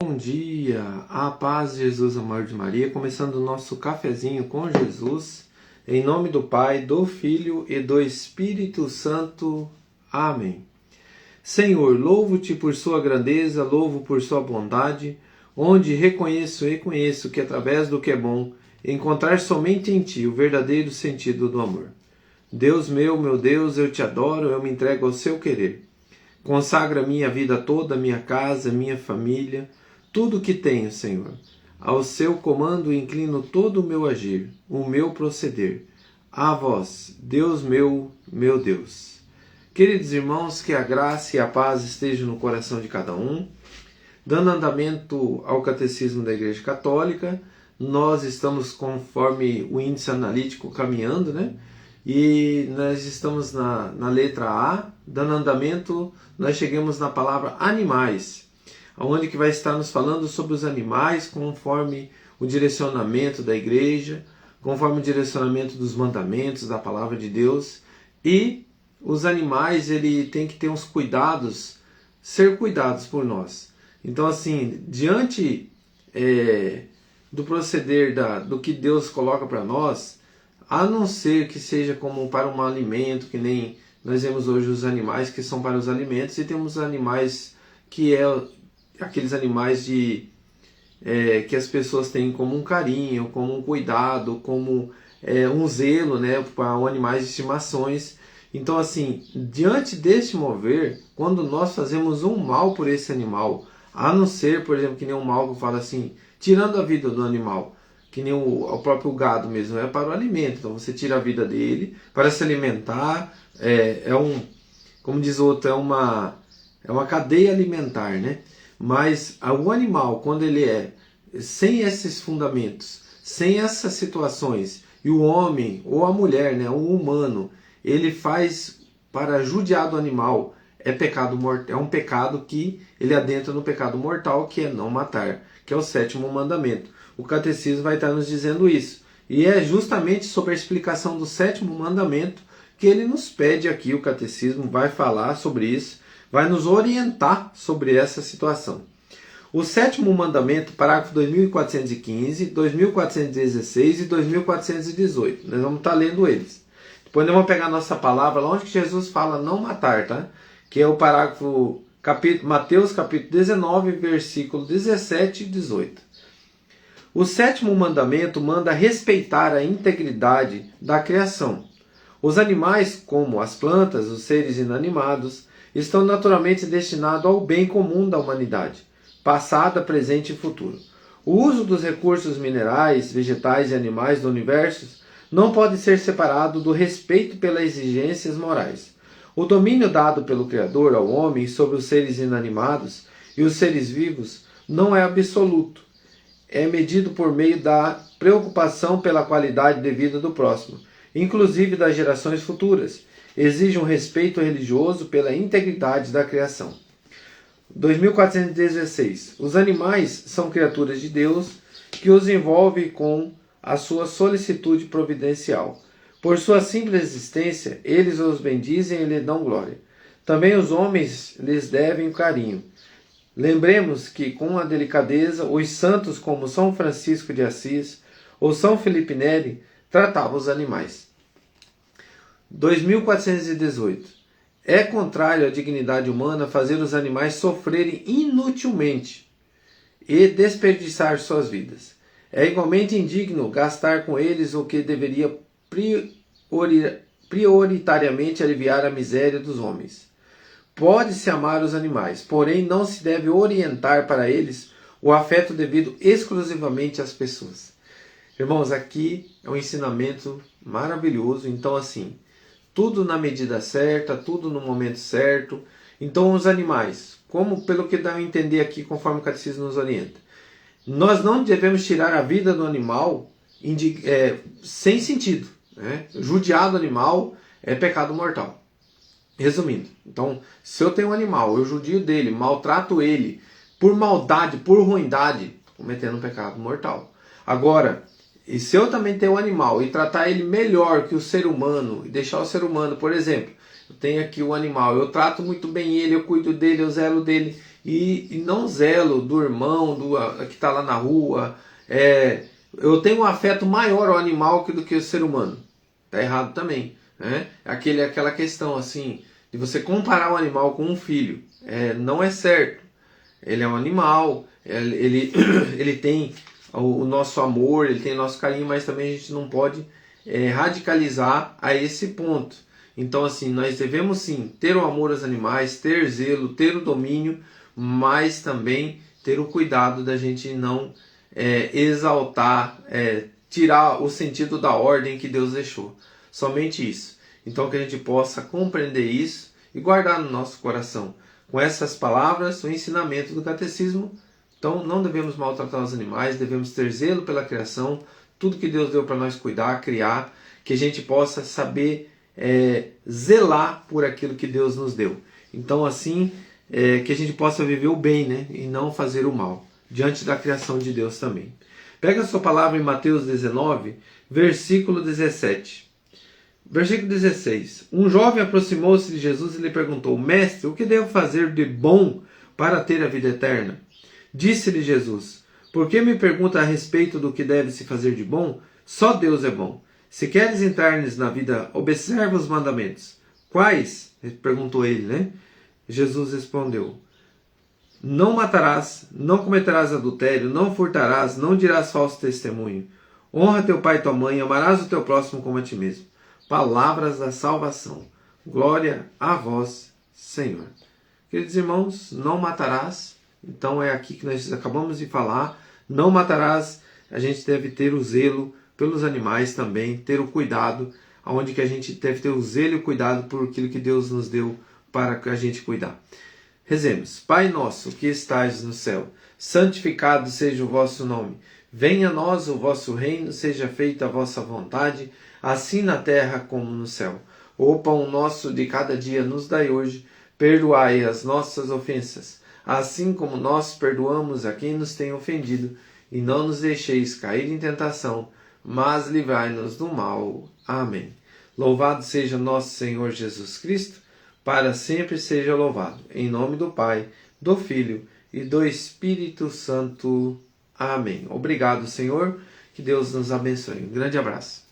Bom dia, a paz de Jesus, amor de Maria, começando o nosso cafezinho com Jesus, em nome do Pai, do Filho e do Espírito Santo. Amém. Senhor, louvo-te por sua grandeza, louvo por sua bondade, onde reconheço e conheço que através do que é bom, encontrar somente em ti o verdadeiro sentido do amor. Deus meu Deus, eu te adoro, eu me entrego ao seu querer. Consagra minha vida toda, minha casa, minha família, tudo o que tenho, Senhor. Ao seu comando inclino todo o meu agir, o meu proceder. A vós, Deus meu Deus. Queridos irmãos, que a graça e a paz estejam no coração de cada um. Dando andamento ao Catecismo da Igreja Católica, nós estamos conforme o índice analítico caminhando, né? E nós estamos na letra A, dando andamento, nós chegamos na palavra animais, onde que vai estar nos falando sobre os animais conforme o direcionamento da igreja, conforme o direcionamento dos mandamentos da palavra de Deus. E os animais, ele tem que ter uns cuidados, ser cuidados por nós. Então assim, diante do proceder do que Deus coloca para nós, a não ser que seja como para um alimento, que nem nós vemos hoje os animais que são para os alimentos, e temos animais que aqueles animais que as pessoas têm como um carinho, como um cuidado, como um zelo, né, para animais de estimações. Então assim, diante deste mover, quando nós fazemos um mal por esse animal, a não ser, por exemplo, que nem um mal que fala assim, tirando a vida do animal, que nem o próprio gado mesmo, é para o alimento. Então você tira a vida dele para se alimentar, como diz o outro, é uma cadeia alimentar, né? Mas o animal, quando ele é sem esses fundamentos, sem essas situações, e o homem ou a mulher, né, o humano, ele faz para judiar do animal, é pecado mortal, é um pecado que ele adentra no pecado mortal, que é não matar, que é o 7º mandamento. O catecismo vai estar nos dizendo isso. E é justamente sobre a explicação do 7º mandamento que ele nos pede aqui. O catecismo vai falar sobre isso, vai nos orientar sobre essa situação. O 7º mandamento, parágrafo 2415, 2416 e 2418. Nós vamos estar lendo eles. Depois nós vamos pegar a nossa palavra, lá onde Jesus fala não matar, tá? Que é o parágrafo, Mateus capítulo 19, versículo 17 e 18. O 7º mandamento manda respeitar a integridade da criação. Os animais, como as plantas, os seres inanimados, estão naturalmente destinados ao bem comum da humanidade, passado, presente e futuro. O uso dos recursos minerais, vegetais e animais do universo não pode ser separado do respeito pelas exigências morais. O domínio dado pelo Criador ao homem sobre os seres inanimados e os seres vivos não é absoluto. É medido por meio da preocupação pela qualidade de vida do próximo, inclusive das gerações futuras. Exige um respeito religioso pela integridade da criação. 2416. Os animais são criaturas de Deus que os envolve com a sua solicitude providencial. Por sua simples existência, eles os bendizem e lhes dão glória. Também os homens lhes devem carinho. Lembremos que, com a delicadeza, os santos como São Francisco de Assis ou São Felipe Neri tratavam os animais. 2418. É contrário à dignidade humana fazer os animais sofrerem inutilmente e desperdiçar suas vidas. É igualmente indigno gastar com eles o que deveria prioritariamente aliviar a miséria dos homens. Pode-se amar os animais, porém não se deve orientar para eles o afeto devido exclusivamente às pessoas. Irmãos, aqui é um ensinamento maravilhoso. Então assim, tudo na medida certa, tudo no momento certo. Então os animais, como pelo que dá a entender aqui, conforme o catecismo nos orienta, nós não devemos tirar a vida do animal sem sentido, né? Judiar do animal é pecado mortal. Resumindo, então, se eu tenho um animal, eu judio dele, maltrato ele, por maldade, por ruindade, cometendo um pecado mortal. Agora, e se eu também tenho um animal e tratar ele melhor que o ser humano, e deixar o ser humano, por exemplo, eu tenho aqui um animal, eu trato muito bem ele, eu cuido dele, eu zelo dele, e não zelo do irmão que está lá na rua. Eu tenho um afeto maior ao animal do que o ser humano. Está errado também. Né? Aquela questão assim de você comparar o animal com um filho. Não é certo. Ele é um animal, ele tem o nosso amor, ele tem o nosso carinho, mas também a gente não pode radicalizar a esse ponto. Então, assim, nós devemos sim ter o amor aos animais, ter zelo, ter o domínio, mas também ter o cuidado da gente não exaltar, tirar o sentido da ordem que Deus deixou. Somente isso. Então, que a gente possa compreender isso e guardar no nosso coração. Com essas palavras, o ensinamento do catecismo. Então, não devemos maltratar os animais, devemos ter zelo pela criação, tudo que Deus deu para nós cuidar, criar, que a gente possa saber zelar por aquilo que Deus nos deu. Então, assim, que a gente possa viver o bem, né? E não fazer o mal, diante da criação de Deus também. Pega a sua palavra em Mateus 19, versículo 17. Versículo 16. Um jovem aproximou-se de Jesus e lhe perguntou: Mestre, o que devo fazer de bom para ter a vida eterna? Disse-lhe Jesus: Por que me pergunta a respeito do que deve se fazer de bom? Só Deus é bom. Se queres entrar-lhes na vida, observa os mandamentos. Quais? Perguntou ele, né? Jesus respondeu: Não matarás, não cometerás adultério, não furtarás, não dirás falso testemunho. Honra teu pai e tua mãe, amarás o teu próximo como a ti mesmo. Palavras da salvação. Glória a vós, Senhor. Queridos irmãos, não matarás. Então é aqui que nós acabamos de falar. Não matarás. A gente deve ter o zelo pelos animais também, ter o cuidado, onde que a gente deve ter o zelo e o cuidado por aquilo que Deus nos deu para a gente cuidar. Rezemos. Pai nosso que estais no céu, santificado seja o vosso nome. Venha a nós o vosso reino, seja feita a vossa vontade, assim na terra como no céu. O pão nosso de cada dia nos dai hoje, perdoai as nossas ofensas, assim como nós perdoamos a quem nos tem ofendido, e não nos deixeis cair em tentação, mas livrai-nos do mal. Amém. Louvado seja nosso Senhor Jesus Cristo, para sempre seja louvado. Em nome do Pai, do Filho e do Espírito Santo. Amém. Obrigado, Senhor. Que Deus nos abençoe. Um grande abraço.